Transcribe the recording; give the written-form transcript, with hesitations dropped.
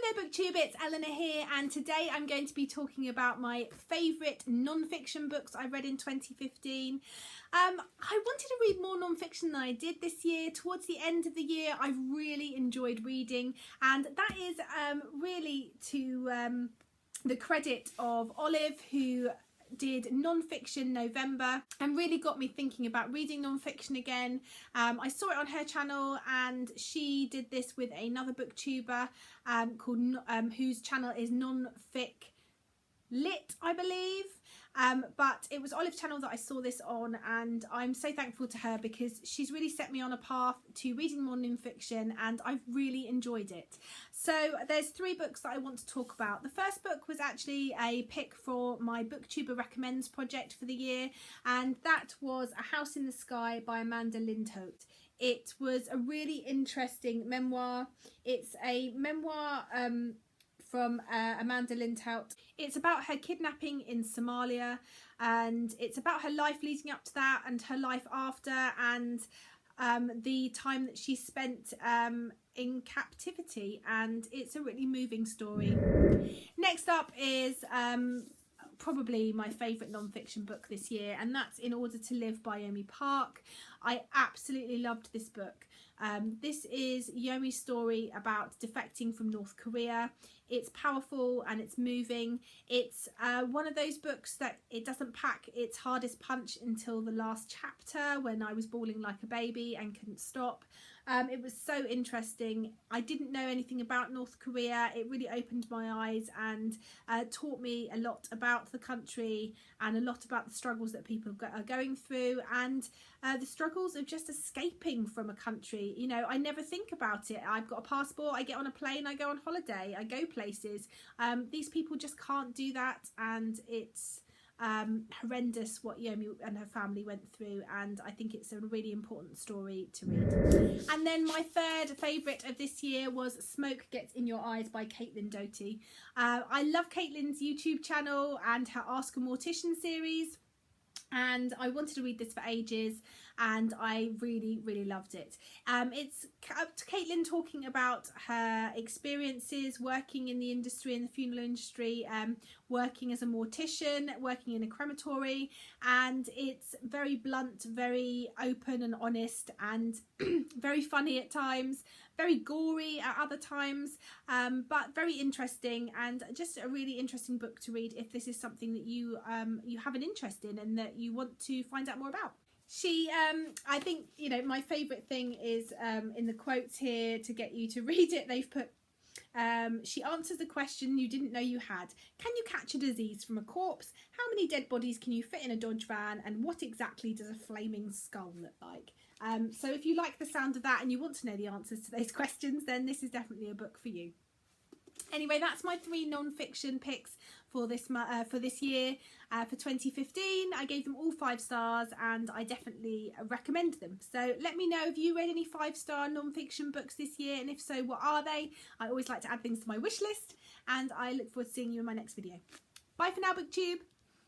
Hi there BookTube, it's Eleanor here, and today I'm going to be talking about my favourite non-fiction books I read in 2015. I wanted to read more non-fiction than I did this year. Towards the end of the year I've really enjoyed reading, and that is really to the credit of Olive, who did non-fiction November and really got me thinking about reading non-fiction again. I saw it on her channel, and she did this with another booktuber called whose channel is Non-Fic Lit, I believe. But it was Olive's channel that I saw this on, and I'm so thankful to her because she's really set me on a path to reading more non-fiction, and I've really enjoyed it. So there's 3 books that I want to talk about. The first book was actually a pick for my BookTuber Recommends project for the year, and that was A House in the Sky by Amanda Lindholt. It was a really interesting memoir. It's a memoir from Amanda Lindholt. It's about her kidnapping in Somalia, and it's about her life leading up to that and her life after, and the time that she spent in captivity, and it's a really moving story. Next up is probably my favourite non-fiction book this year, and that's In Order to Live by Yomi Park. I absolutely loved this book. This is Yomi's story about defecting from North Korea. It's powerful and it's moving. It's one of those books that it doesn't pack its hardest punch until the last chapter, when I was bawling like a baby and couldn't stop. It was so interesting. I didn't know anything about North Korea. It really opened my eyes and taught me a lot about the country and a lot about the struggles that people are going through, and the struggles of just escaping from a country. You know, I never think about it. I've got a passport, I get on a plane, I go on holiday, I go places. These people just can't do that, and it's horrendous what Yomi and her family went through, and I think it's a really important story to read. And then my third favourite of this year was Smoke Gets in Your Eyes by Caitlin Doughty. I love Caitlin's YouTube channel and her Ask a Mortician series, and I wanted to read this for ages, and I really loved it. It's Caitlin talking about her experiences working in the industry, in the funeral industry, working as a mortician, working in a crematory, and it's very blunt, very open and honest, and very funny at times, very gory at other times, but very interesting, and just a really interesting book to read if this is something that you have an interest in and that you want to find out more about. She, I think, you know, my favourite thing is in the quotes here to get you to read it, they've put, she answers the question you didn't know you had. Can you catch a disease from a corpse? How many dead bodies can you fit in a Dodge van? And what exactly does a flaming skull look like? So if you like the sound of that and you want to know the answers to those questions, then this is definitely a book for you. Anyway, that's my 3 non-fiction picks for this year, for 2015. I gave them all 5 stars, and I definitely recommend them. So let me know if you read any 5-star non-fiction books this year, and if so, what are they? I always like to add things to my wish list, and I look forward to seeing you in my next video. Bye for now, BookTube.